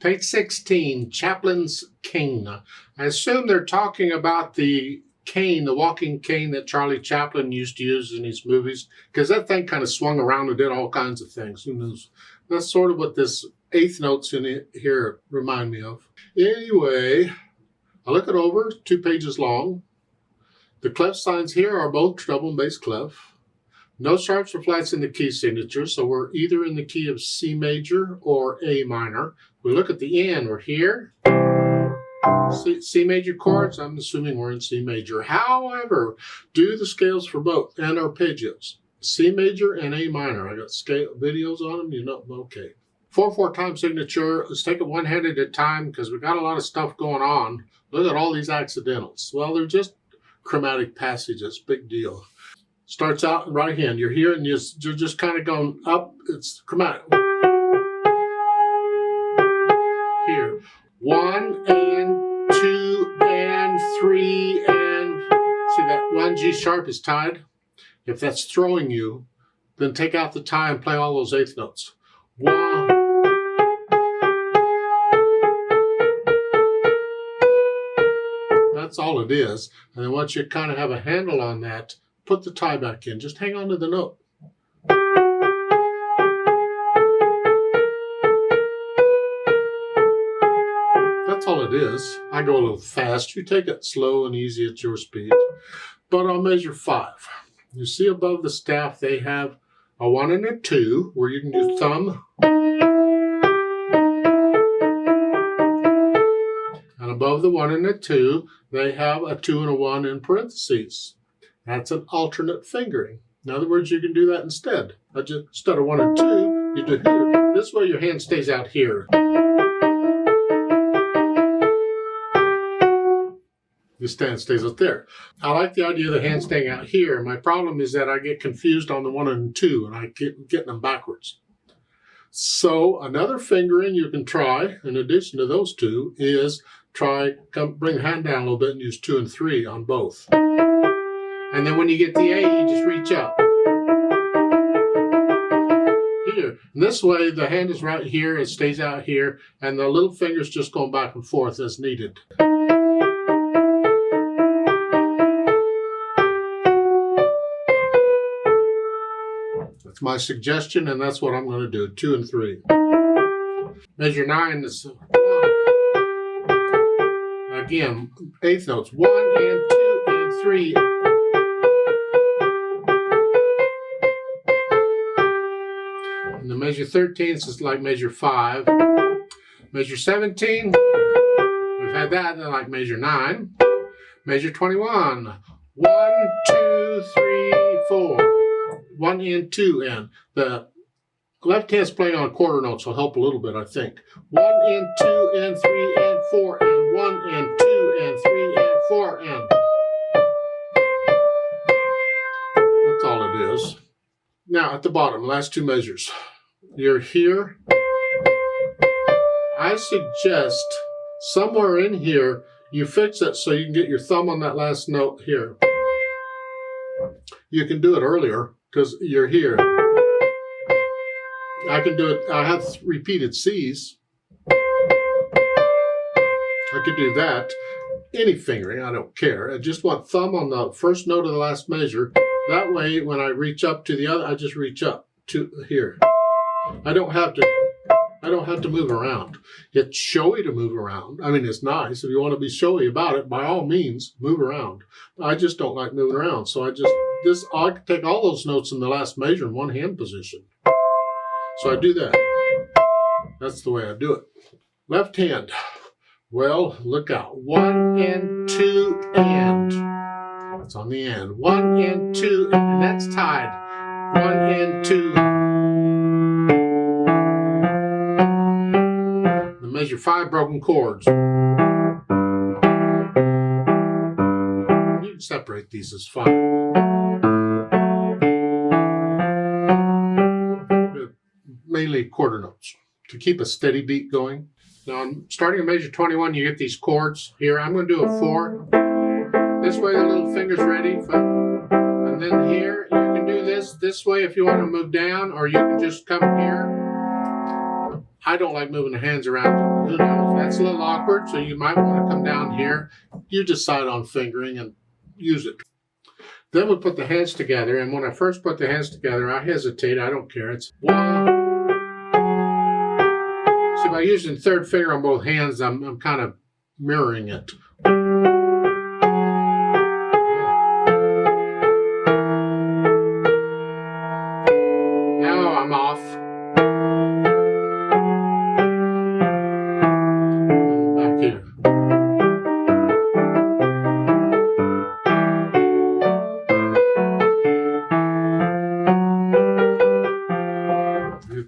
Page 16, Chaplin's cane. I assume they're talking about the cane, the walking cane that Charlie Chaplin used to use in his movies, because that thing kind of swung around and did all kinds of things. Who knows? That's sort of what this eighth notes in it here remind me of. Anyway, I look it over, 2 pages long. The clef signs here are both treble and bass clef. No sharps or flats in the key signature, so we're either in the key of C major or A minor. We look at the end, we're here. C major chords, I'm assuming we're in C major. However, do the scales for both and arpeggios. C major and A minor. I got scale videos on them, you know, okay. 4/4 time signature. Let's take it one hand at a time because we've got a lot of stuff going on. Look at all these accidentals. Well, they're just chromatic passages, big deal. Starts out in right hand. You're here and you're just kind of going up. It's chromatic. Here. 1 and 2 and 3 and... See that 1 G sharp is tied? If that's throwing you, then take out the tie and play all those eighth notes. 1. That's all it is. And then once you kind of have a handle on that, put the tie back in. Just hang on to the note. That's all it is. I go a little fast. You take it slow and easy at your speed. But I'll measure 5. You see above the staff they have a 1 and a 2 where you can do thumb. And above the 1 and a 2, they have a 2 and a 1 in parentheses. That's an alternate fingering. In other words, you can do that instead. Instead of 1 and 2, you do here. This way your hand stays out here. The stand stays up there. I like the idea of the hand staying out here. My problem is that I get confused on the 1 and 2 and I keep getting them backwards. So another fingering you can try, in addition to those two, is bring the hand down a little bit and use 2 and 3 on both. And then when you get the A, you just reach up. Here. And this way, the hand is right here, it stays out here, and the little finger's just going back and forth as needed. That's my suggestion, and that's what I'm going to do, 2 and 3. Measure 9 is, again, eighth notes, 1 and 2 and 3. And the measure 13 is like measure 5. Measure 17, we've had that, then like measure 9. Measure 21, 1, 2, 3, 4. 1 and 2 and. The left hand's playing on quarter notes will help a little bit, I think. 1 and 2 and 3 and 4 and 1 and 2 and 3 and 4 and. That's all it is. Now at the bottom, last 2 measures. You're here. I suggest somewhere in here you fix it so you can get your thumb on that last note here. You can do it earlier because you're here. I can do it. I have repeated C's. I could do that. Any fingering, I don't care. I just want thumb on the first note of the last measure. That way, when I reach up to the other, I just reach up to here. I don't have to move around. It's showy to move around. I mean, it's nice. If you want to be showy about it, by all means, move around. I just don't like moving around. So I can take all those notes in the last measure in one hand position. So I do that. That's the way I do it. Left hand. Well, look out. 1 and 2 and. That's on the end. 1 and 2 and that's tied. 1 and 2. The measure 5 broken chords. You can separate these as fine. Mainly quarter notes to keep a steady beat going. Now I'm starting at measure 21, you get these chords here. I'm going to do a 4. This way the little finger's ready. And then here you can do this way if you want to move down, or you can just come here I don't like moving the hands around. Who knows? That's a little awkward, so you might want to come down here. You decide on fingering and use it. Then we put the hands together, and when I first put the hands together, I hesitate. I don't care. It's 1. See, by using third finger on both hands, I'm kind of mirroring it. Now I'm off. Back here.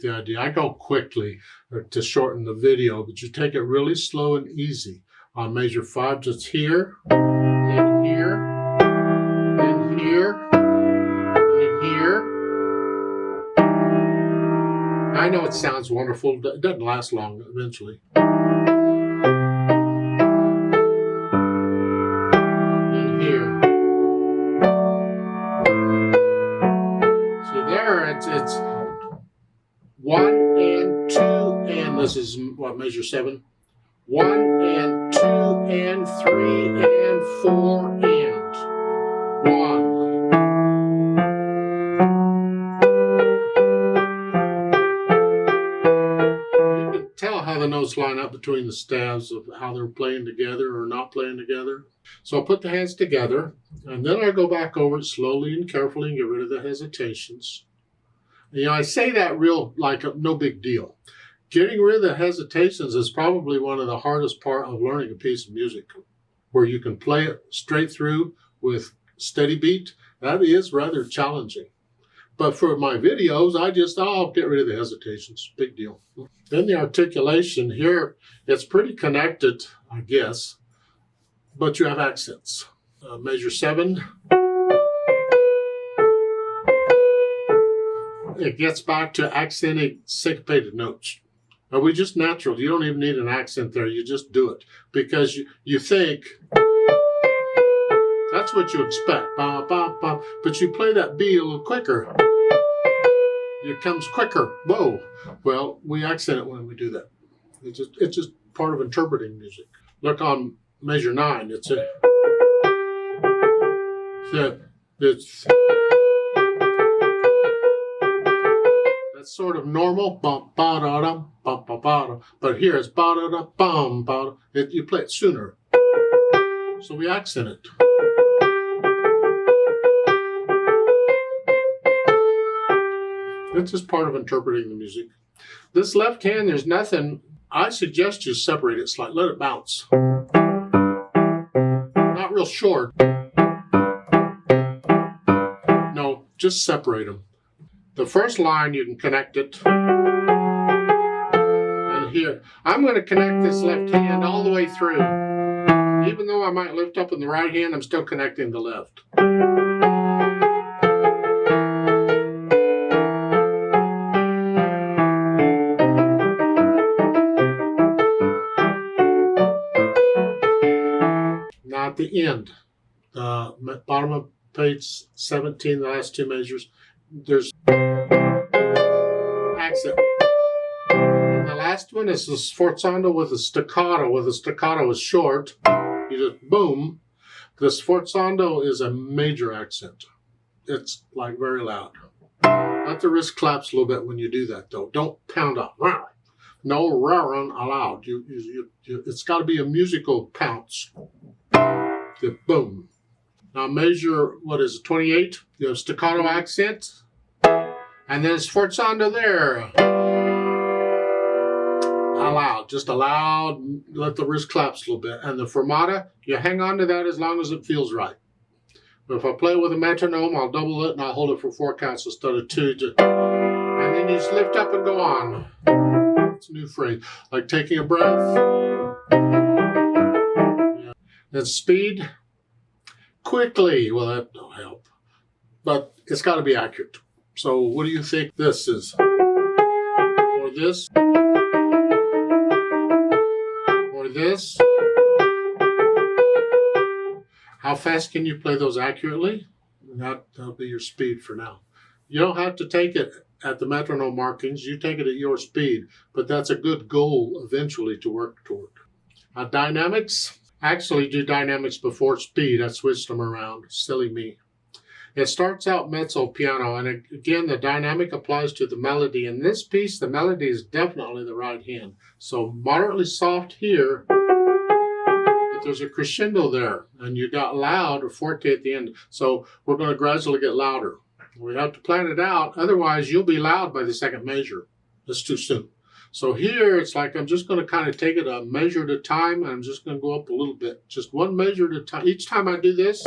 The idea. I go quickly to shorten the video, but you take it really slow and easy. On measure 5, just here, then here, then here, then here. I know it sounds wonderful. It doesn't last long eventually. And here. See there, it's 1 and 2 and this is what, measure 7? 1 and 2 and 3 and 4 and 1. You can tell how the notes line up between the staves of how they're playing together or not playing together. So I'll put the hands together, and then I go back over it slowly and carefully and get rid of the hesitations. You know, I say that real like no big deal. Getting rid of the hesitations is probably one of the hardest part of learning a piece of music, where you can play it straight through with steady beat. That is rather challenging. But for my videos, I'll get rid of the hesitations. Big deal. Then the articulation here, it's pretty connected, I guess, but you have accents. Measure 7. It gets back to accenting syncopated notes. We just natural. You don't even need an accent there. You just do it because you think that's what you expect. Ba, ba, ba. But you play that B a little quicker. It comes quicker. Whoa. Well, we accent it when we do that. It's just part of interpreting music. Look on measure 9. It's that's sort of normal, but here it's you play it sooner, so we accent it. It's just part of interpreting the music. This left hand, there's nothing. I suggest you separate it slightly, let it bounce. Not real short. No, just separate them. The first line, you can connect it. And here, I'm going to connect this left hand all the way through. Even though I might lift up in the right hand, I'm still connecting the left. Now at the end, the bottom of page 17, the last 2 measures, there's accent. And the last one is the sforzando with a staccato. Where the staccato is short, you just boom. The sforzando is a major accent. It's like very loud. Let the wrist collapse a little bit when you do that, though. Don't pound up. No rah-rah allowed. It's got to be a musical pounce. The boom. Now measure, what is it, 28? You have staccato accent. And then sforzando there. Allowed, just allowed, let the wrist collapse a little bit. And the fermata, you hang on to that as long as it feels right. But if I play with a metronome, I'll double it and I'll hold it for 4 counts instead of 2. And then you just lift up and go on. It's a new phrase, like taking a breath. Yeah. Then speed, quickly, well that don't help. But it's got to be accurate. So what do you think this is? Or this? Or this? How fast can you play those accurately? That'll be your speed for now. You don't have to take it at the metronome markings. You take it at your speed, but that's a good goal eventually to work toward. Dynamics. I actually do dynamics before speed. I switched them around. Silly me. It starts out mezzo piano, and again, the dynamic applies to the melody. In this piece, the melody is definitely the right hand. So moderately soft here, but there's a crescendo there, and you got loud or forte at the end. So we're going to gradually get louder. We have to plan it out, otherwise you'll be loud by the second measure. That's too soon. So here, it's like I'm just going to kind of take it a measure at a time, and I'm just going to go up a little bit. Just one measure at a time. Each time I do this,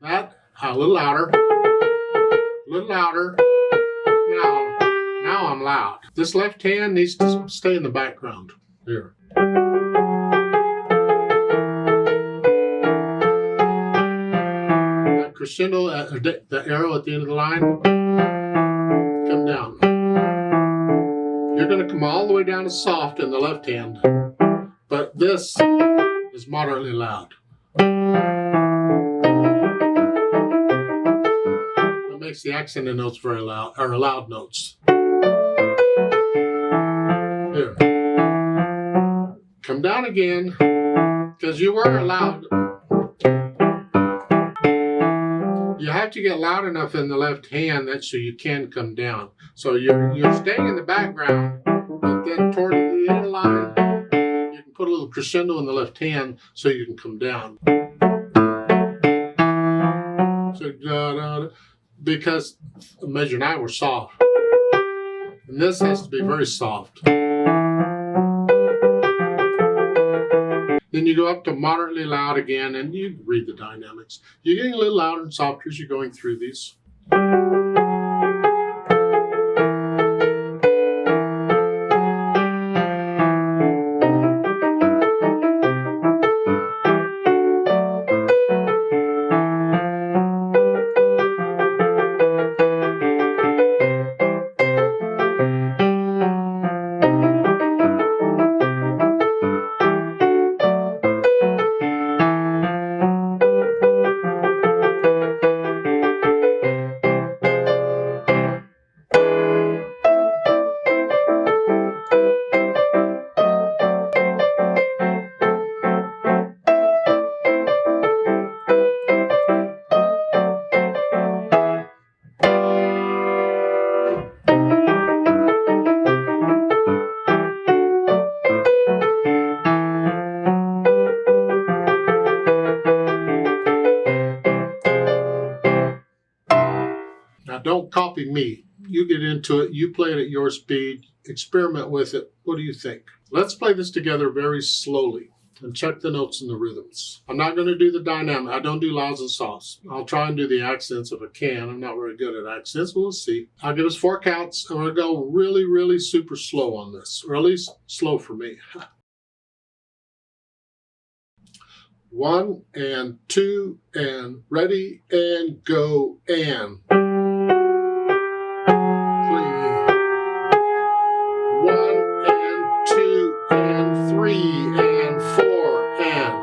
that, a little louder, a little louder. Now I'm loud. This left hand needs to stay in the background. Here. That crescendo, the arrow at the end of the line, come down. You're going to come all the way down to soft in the left hand, but this is moderately loud. That makes the accented notes very loud, or loud notes. Here. Come down again, because you were loud. You have to get loud enough in the left hand that so you can come down. So you're staying in the background, but then toward the end of the line, you can put a little crescendo in the left hand so you can come down. So because measure 9 were soft, and this has to be very soft. Then you go up to moderately loud again, and you read the dynamics. You're getting a little louder and softer as you're going through these. Now, don't copy me. You get into it, you play it at your speed, experiment with it. What do you think? Let's play this together very slowly and check the notes and the rhythms. I'm not going to do the dynamic. I don't do louds and softs. I'll try and do the accents if I can. I'm not very good at accents, but we'll see. I'll give us 4 counts, and we're going to go really, really super slow on this, or at least slow for me. 1 and 2 and ready and go and. 1 and 2 and 3 and 4 and.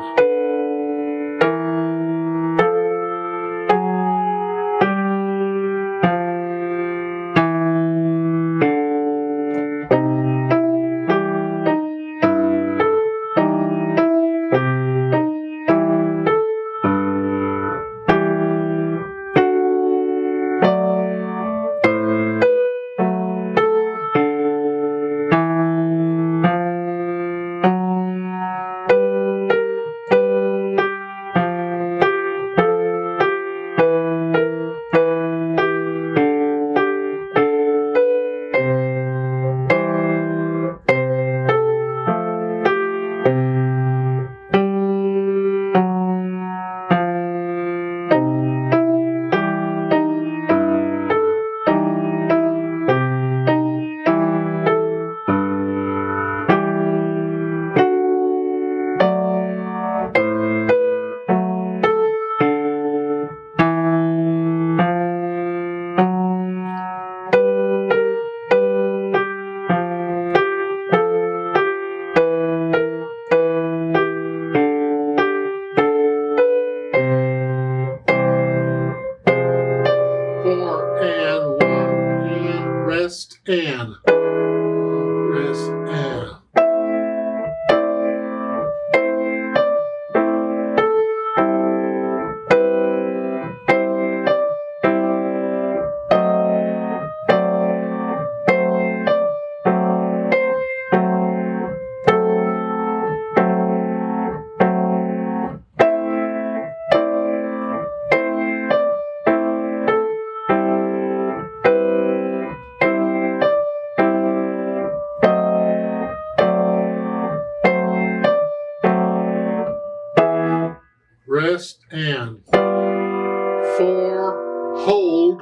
rest, and 4, hold,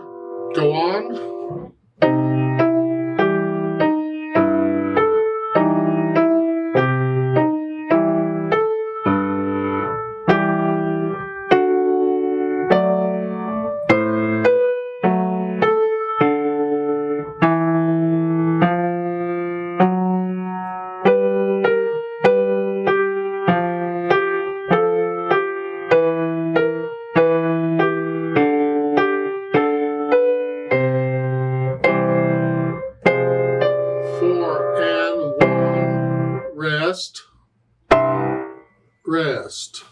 go on. Rest, rest.